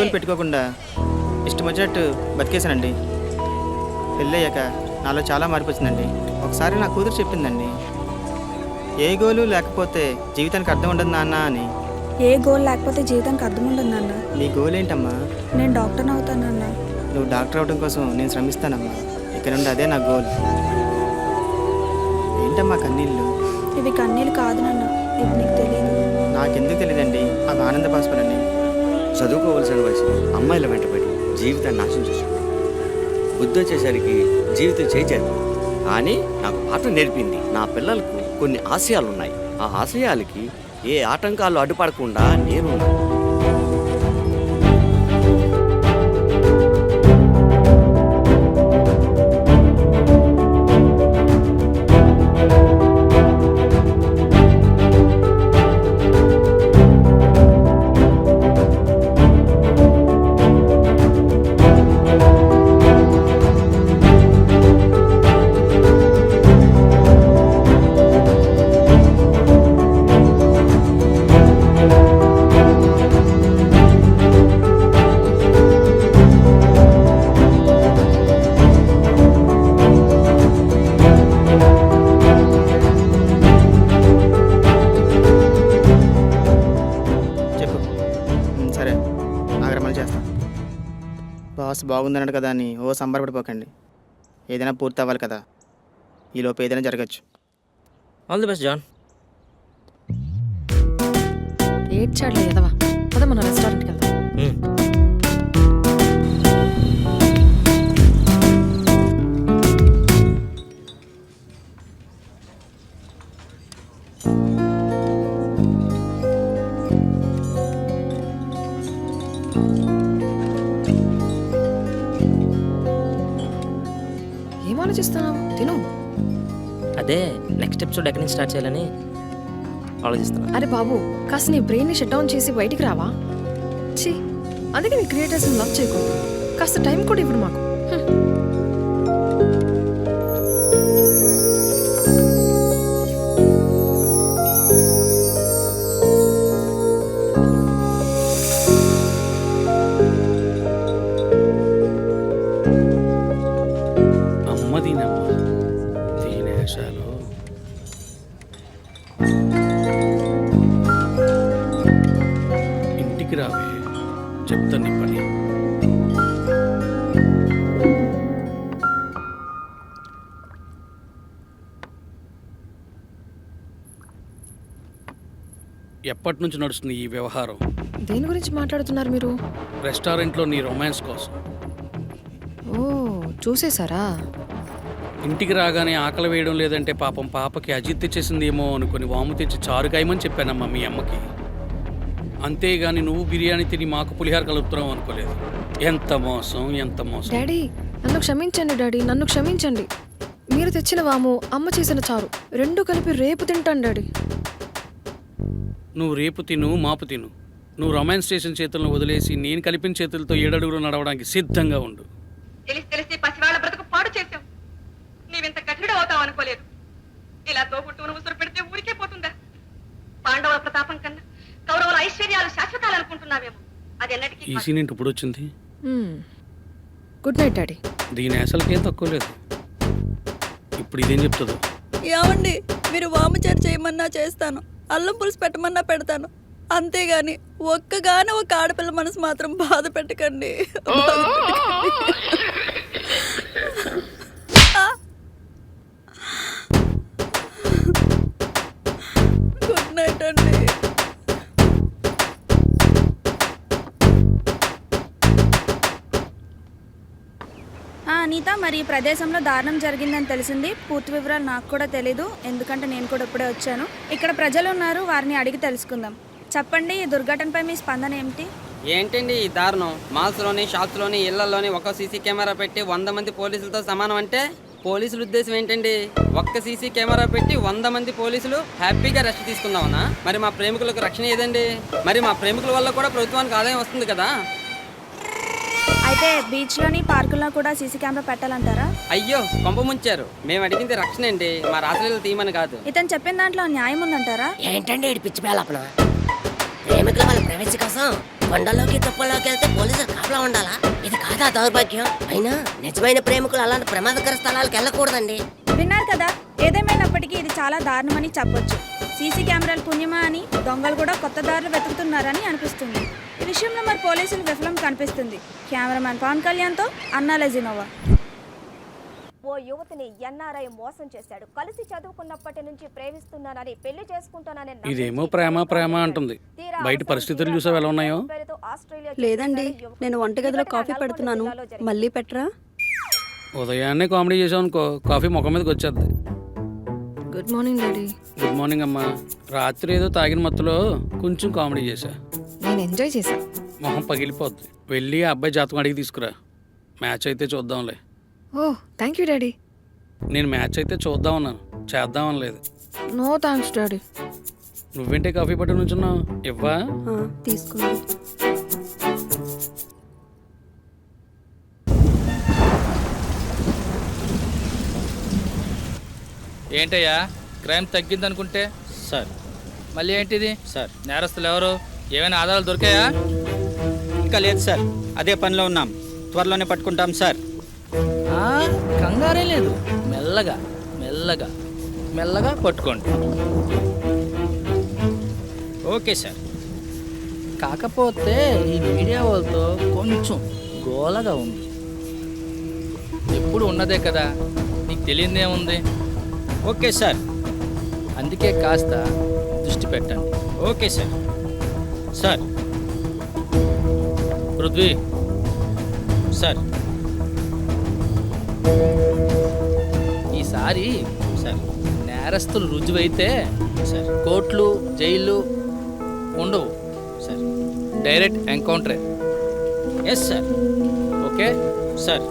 గోలు పెట్టుకోకుండా ఇష్టం వచ్చినట్టు బతికేశానండి. పెళ్ళయ్యాక నాలో చాలా మార్పు వచ్చిందండి. ఒకసారి నా కూతురు చెప్పిందండి, ఏ గోలు లేకపోతే జీవితానికి అర్థం ఉండదు నాన్న అని. ఏ గోల్ లేకపోతే జీవితానికి అర్థం ఉండదు నాన్న. నీ గోల్ ఏంటమ్మా? నేను డాక్టర్ని అవుతాను నాన్న. నువ్వు డాక్టర్ అవడం కోసం నేను శ్రమిస్తానమ్మా. ఇక్కడ నుండి అదే నా గోల్. ఏంటమ్మా కన్నీళ్ళు? ఇవి కన్నీళ్ళు కాదు నాన్న, ఇవి నీకు తెలియదు. నాకెందుకు తెలియదండి, అవి ఆనంద బాష్పాలండి. చదువుకోవలసిన వయసు అమ్మాయిల వెంటబడి జీవితాన్ని నాశనం చేసుకుంటాం. బుద్ధి వచ్చేసరికి జీవితం చేయించారు. కానీ నాకు పాఠం నేర్పింది. నా పిల్లలకు కొన్ని ఆశయాలు ఉన్నాయి. ఆ ఆశయాలకి ఏ ఆటంకాలు అడ్డుపడకుండా నేను బాస్ బాగుందన్నాడు కదా అని సంబరపడిపోకండి. ఏదైనా పూర్తి అవ్వాలి కదా, ఈలోపు ఏదైనా జరగచ్చు. All the best John. ఏడ్చాడులే ఎదవా. పద మన రెస్టారెంట్కి వెళ్దాం. ఏం ఆలోచిస్తున్నావు? తిను. అదే నెక్స్ట్ ఎపిసోడ్ ఎక్కడి నుంచి స్టార్ట్ చేయాలని ఆలోచిస్తున్నా. అరే బాబు, కాస్త నీ బ్రెయిన్ని షట్ డౌన్ చేసి బయటికి రావా? ఛీ, అందుకే నీ క్రియేటర్స్ని లవ్ చేయకూడదు. కాస్త టైం కూడా ఇవ్వడు మాకు. ఇంటికి రావే, చెప్తాను నీ పని. ఎప్పటి నుంచి నడుస్తుంది ఈ వ్యవహారం? దేని గురించి మాట్లాడుతున్నారు మీరు? రెస్టారెంట్లో నీ రొమాన్స్ కోసం. ఓ, చూసేశారా? ఇంటికి రాగానే ఆకలి వేయడం లేదంటే పాపం పాపకి అజిత్ తెచ్చేసిందేమో అనుకుని వాము తెచ్చి చారు కాయమని చెప్పానమ్మా మీ అమ్మకి. అంతేగాని నువ్వు బిర్యానీ తిని మాకు పులిహార కలుపుతున్నావు అనుకోలేదు. ఎంత మోసం, ఎంత మోసం. డాడీ నన్ను క్షమించండి. డాడీ నన్ను క్షమించండి. మీరు తెచ్చిన వాము, అమ్మ చేసిన చారు రెండు కలిపి రేపు తింటాను డాడీ. నువ్వు రేపు తిను, మాపు తిను. నువ్వు రొమాన్స్ స్టేషన్ చేతులను వదిలేసి నేను కలిపిన చేతులతో 7 అడుగులు నడవడానికి సిద్ధంగా ఉండు. తెలిసి పసివాళ్ళ బ్రతుకు పాడు చేశావు. నీవింత కఠినుడు అవుతావు అనుకోలేదు. ఇలా తోబుట్టును ఉసురు పెడితే ఊరికే పోతుందా? పాండవుల ప్రతాపం కన్నా కౌరవుల ఐశ్వర్యాలు శాశ్వతాలు అనుకుంటున్నావేమో. అది ఎన్నటికీ ఈ సీన్ ఇప్పుడు వచ్చింది. Good night daddy. దీని అసలుకేం తక్కువ లేదు. ఇప్పుడు ఇదేం చెప్తుందో. ఏమండి, మీరు వాముచారు చేయమన్నా చేస్తాను, అల్లం పులుసు పెట్టమన్నా పెడతాను. అంతేగాని ఒక్కగానే ఒక ఆడపిల్ల మనసు మాత్రం బాధ పెట్టకండి. గుడ్ నైట్ అండి. అనిత, మరి ఈ ప్రదేశంలో దారుణం జరిగిందని తెలిసింది. పూర్తి వివరాలు నాకు కూడా తెలీదు, ఎందుకంటే నేను కూడా ఇప్పుడే వచ్చాను. ఇక్కడ ప్రజలు ఉన్నారు, వారిని అడిగి తెలుసుకుందాం. చెప్పండి, ఈ దుర్ఘటనపై మీ స్పందన ఏమిటి? ఏంటండి ఈ దారుణం? మాల్స్లోని, షాప్స్లోని, ఇళ్లలోని ఒక సీసీ కెమెరా పెట్టి 100 మంది పోలీసులతో సమానం అంటే పోలీసుల ఉద్దేశం ఏంటండి? ఒక్క సీసీ కెమెరా పెట్టి 100 మంది పోలీసులు హ్యాపీగా రెస్ట్ తీసుకుందామనా? మరి మా ప్రేమికులకు రక్షణ ఏదండి? మరి మా ప్రేమికుల వల్ల కూడా ప్రభుత్వానికి ఆదాయం వస్తుంది కదా. అయితే బీచ్లోని, పార్కుల్లో కూడా సీసీ కెమెరా పెట్టాలంటారా? అయ్యో, కొంప ముంచారు. మేము అడిగింది రక్షణ అండి, మా రాత్రిలో తీయమని కాదు. ఇతను చెప్పిన దాంట్లో న్యాయం ఉందంటారా? ఏంటండి పిచ్చి పేలాపన? ప్రేమికుల వాళ్ళ ప్రైవసీ కోసం కొండలోకి తుప్పల్లోకి వెళ్తే పోలీసులు కాపలా ఉండాలా? ఇది కాదా దౌర్భాగ్యం? అయినా నిజమైన ప్రేమికులు అలాంటి ప్రమాదకర స్థలాలకు వెళ్ళకూడదండి. విన్నారు కదా, ఏదేమైనప్పటికీ ఇది చాలా దారుణమని చెప్పొచ్చు. సీసీ కెమెరాల పుణ్యమా అని దొంగలు కూడా కొత్త దారులు వెతుకుతున్నారని అనిపిస్తుంది. ఈ విషయంలో మరి పోలీసులు విఫలం కనిపిస్తుంది. కెమెరామ్యాన్ పవన్ కళ్యాణ్తో అన్నా లెజినోవా. ఓ యువతిని ఎన్ఆర్ఐ మోసం చేశాడు. కలిసి చదువుకున్నప్పటి నుంచి ప్రేమిస్తున్నానని, పెళ్లి చేసుకుంటానని ఇదేమో ప్రేమ అంటుంది. బయట పరిస్థితులు చూసావు ఎలా ఉన్నాయో. లేదండి, నేను వంటగదిలో కాఫీ పెడుతున్నాను. మళ్ళీ పెట్టరా? ఉదయాన్నే కామెడీ చేసావు అనుకో, కాఫీ ముఖం మీదకి వచ్చేద్ది. Good morning daddy. Good morning అమ్మా. రాత్రి ఏదో తాగిన మత్తులో కొంచెం కామెడీ చేశా. నేను ఎంజాయ్ చేశా. మొహం పగిలిపోద్ది. వెళ్ళి ఆ అబ్బాయి జాతకం అడిగి తీసుకురా. మ్యాచ్ అయితే చూద్దాంలే. Oh thank you daddy. నేను మ్యాచ్ అయితే చూద్దాం అన్నాను, చేద్దామని లేదు. No thanks daddy. నువ్వేంటే కాఫీ పట్టు నుంచున్నావు? ఇవ్వా? తీసుకోండి. ఏంటయ్యా క్రైమ్ తగ్గిందనుకుంటే సార్. మళ్ళీ ఏంటిది సార్. నేరస్తులు ఎవరు? ఏమైనా ఆధారాలు దొరికాయా? ఇంకా లేదు సార్, అదే పనిలో ఉన్నాం. త్వరలోనే పట్టుకుంటాం సార్. కంగారే లేదు, మెల్లగా మెల్లగా మెల్లగా పట్టుకోండి. Okay sir. కాకపోతే ఈ మీడియా వాళ్ళతో కొంచెం గోలగా ఉంది. ఎప్పుడు ఉన్నదే కదా, నీకు తెలియదేముంది. Okay sir. అందుకే కాస్త దృష్టి పెట్టండి. Okay sir. Sir. Prithvi. Sir. ఈసారి సార్ నేరస్తులు రుజువైతే సార్ కోర్టులు జైళ్ళు ఉండవు సార్. డైరెక్ట్ ఎన్కౌంటరే. Yes sir. Okay sir.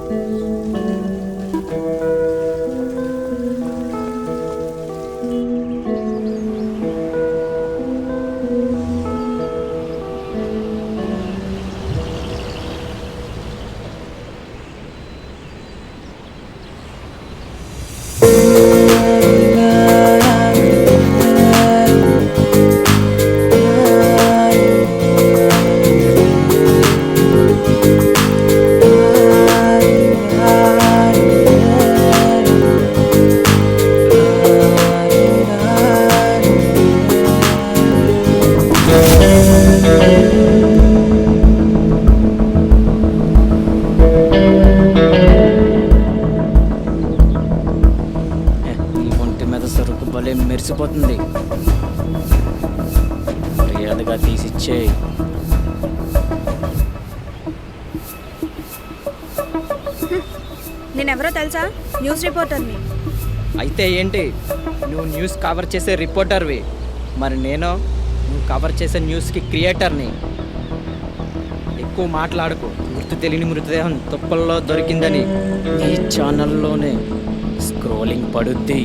మెరిసిపోతుంది. మర్యాదగా తీసిచ్చే. నేనెవరో తెలుసా? న్యూస్ రిపోర్టర్ని. అయితే ఏంటి, నువ్వు న్యూస్ కవర్ చేసే రిపోర్టర్వి, మరి నేను నువ్వు కవర్ చేసే న్యూస్కి క్రియేటర్ని. ఎక్కువ మాట్లాడుకో. గుర్తు తెలియని మృతదేహం తుప్పల్లో దొరికిందని ఈ ఛానల్లోనే స్క్రోలింగ్ పడుద్ది.